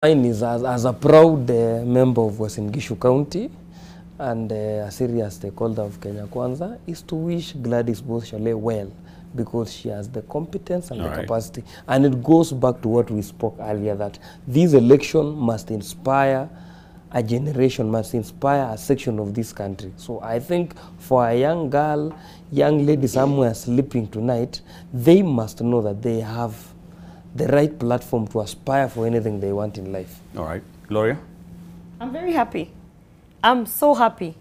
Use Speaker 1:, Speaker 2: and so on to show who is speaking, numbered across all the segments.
Speaker 1: Mine is as a proud member of Uasin Gishu County and a serious stakeholder of Kenya Kwanza is to wish Gladys Boshale well because she has the competence and the capacity. And it goes back to what we spoke earlier, that this election must inspire a generation, must inspire a section of this country. So I think for a young girl, young lady somewhere sleeping tonight, they must know that they have the right platform to aspire for anything they want in life.
Speaker 2: All right. Gloria?
Speaker 3: I'm very happy. I'm so happy.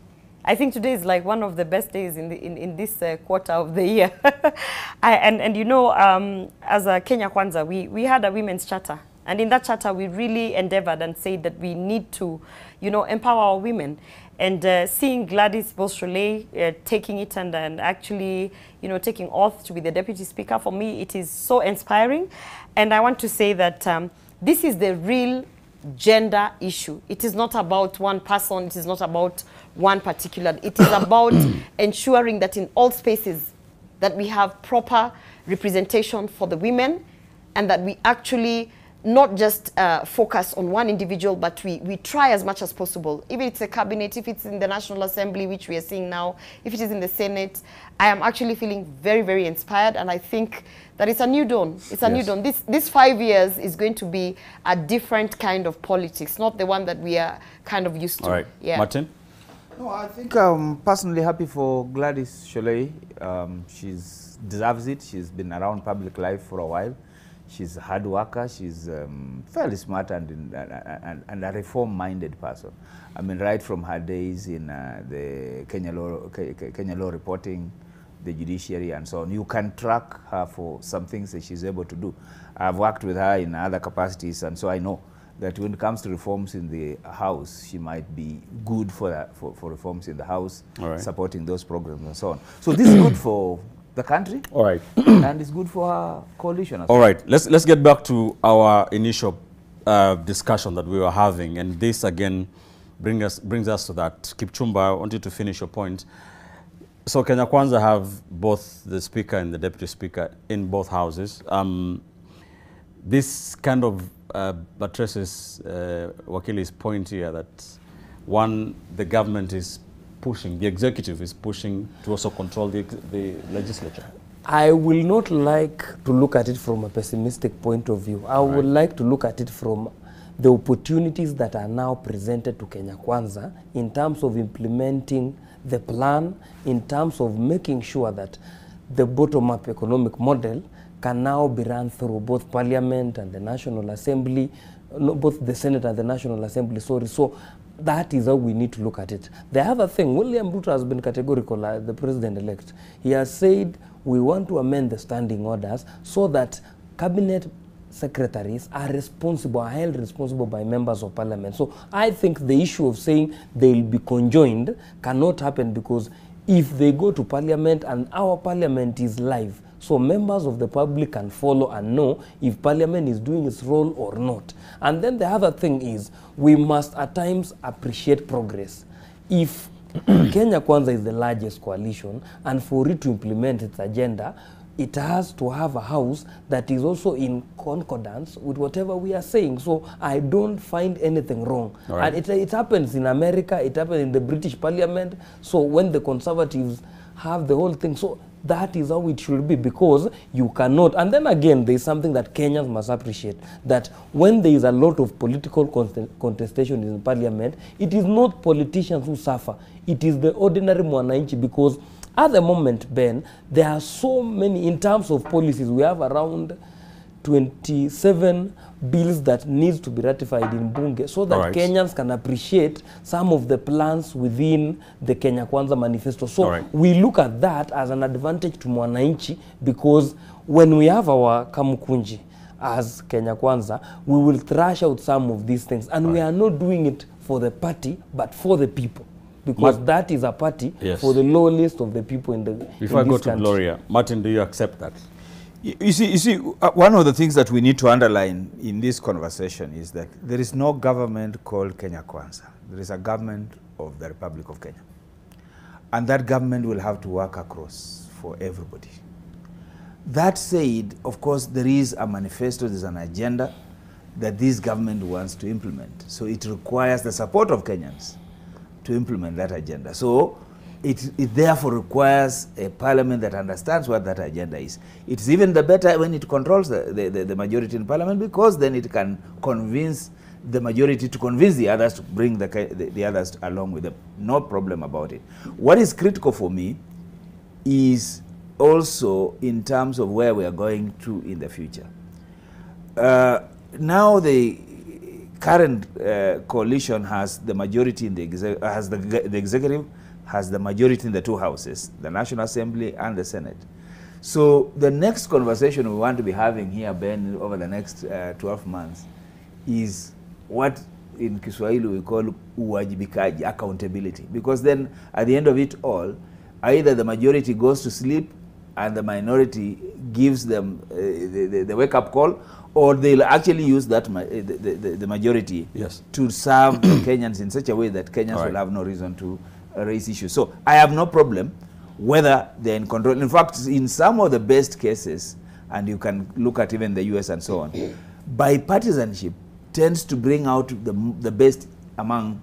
Speaker 3: I think today is like one of the best days in this quarter of the year. And you know, as a Kenya Kwanza, we had a women's charter. And in that charter, we really endeavored and said that we need to, you know, empower our women. And seeing Gladys Boshale taking it and actually, you know, taking oath to be the Deputy Speaker, for me, it is so inspiring. And I want to say that this is the real gender issue. It is not about one person. It is not about one particular. It is about ensuring that in all spaces that we have proper representation for the women and that we actually not just focus on one individual, but we try as much as possible. If it's a cabinet, if it's in the National Assembly, which we are seeing now, if it is in the Senate, I am actually feeling very, very inspired. And I think that it's a new dawn. It's a new dawn. This 5 years is going to be a different kind of politics, not the one that we are kind of used to.
Speaker 2: All right.
Speaker 3: Yeah.
Speaker 2: Martin?
Speaker 4: No, I think I'm personally happy for Gladys Boshale. She deserves it. She's been around public life for a while. She's a hard worker. She's fairly smart and a reform-minded person. I mean, right from her days in the Kenya law reporting, the judiciary, and so on, you can track her for some things that she's able to do. I've worked with her in other capacities, and so I know that when it comes to reforms in the House, she might be good for reforms in the House, supporting those programs and so on. So this is good for the country.
Speaker 2: All right.
Speaker 4: And it's good for our coalition as well.
Speaker 2: All right. Let's get back to our initial discussion that we were having, and this again brings us to that. Kipchumba, I want you to finish your point. So Kenya Kwanza have both the Speaker and the Deputy Speaker in both houses. This kind of buttresses Wakili's point here that, one, the government is pushing, the executive is pushing to also control the legislature.
Speaker 1: I will not like to look at it from a pessimistic point of view. I would like to look at it from the opportunities that are now presented to Kenya Kwanza in terms of implementing the plan, in terms of making sure that the bottom-up economic model can now be run through both Parliament and the National Assembly, both the Senate and the National Assembly, sorry. So that is how we need to look at it. The other thing, William Ruto has been categorical, the president-elect. He has said we want to amend the standing orders so that cabinet secretaries are responsible, are held responsible by members of parliament. So I think the issue of saying they will be conjoined cannot happen, because if they go to parliament and our parliament is live, so members of the public can follow and know if parliament is doing its role or not. And then the other thing is, we must at times appreciate progress. If Kenya Kwanza is the largest coalition, and for it to implement its agenda, it has to have a house that is also in concordance with whatever we are saying. So I don't find anything wrong. And it happens in America, it happens in the British Parliament. So when the Conservatives have the whole thing, so that is how it should be, because you cannot. And then again, there is something that Kenyans must appreciate, that when there is a lot of political contestation in Parliament, it is not politicians who suffer, it is the ordinary mwananchi, because at the moment, Ben, there are so many, in terms of policies, we have around 27 bills that needs to be ratified in Bunge, so that Kenyans can appreciate some of the plans within the Kenya Kwanza manifesto. So we look at that as an advantage to mwananchi, because when we have our Kamukunji as Kenya Kwanza, we will thrash out some of these things, and we are not doing it for the party, but for the people. Because that is a party for the low list of the people in the
Speaker 2: Before I go to Gloria, Martin, do you accept that?
Speaker 4: You see, one of the things that we need to underline in this conversation is that there is no government called Kenya Kwanza. There is a government of the Republic of Kenya. And that government will have to work across for everybody. That said, of course, there is a manifesto, there's an agenda that this government wants to implement. So it requires the support of Kenyans to implement that agenda. So it therefore requires a parliament that understands what that agenda is. It's even the better when it controls the majority in parliament, because then it can convince the majority to convince the others to bring the others along with them. No problem about it. What is critical for me is also in terms of where we are going to in the future. Now the current coalition has the majority in the executive, has the majority in the two houses, the National Assembly and the Senate. So the next conversation we want to be having here, Ben, over the next 12 months is what in Kiswahili we call uwajibikaji, accountability. Because then at the end of it all, either the majority goes to sleep and the minority gives them the wake-up call, or they'll actually use that the majority to serve the Kenyans in such a way that Kenyans will have no reason to raise issues. So I have no problem whether they're in control. In fact, in some of the best cases, and you can look at even the US and so on, bipartisanship tends to bring out the best among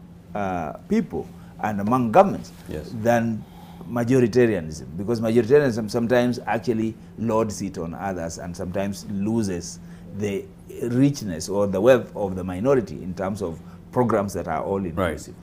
Speaker 4: people and among governments than majoritarianism, because majoritarianism sometimes actually lords it on others and sometimes loses the richness or the wealth of the minority in terms of programs that are all inclusive.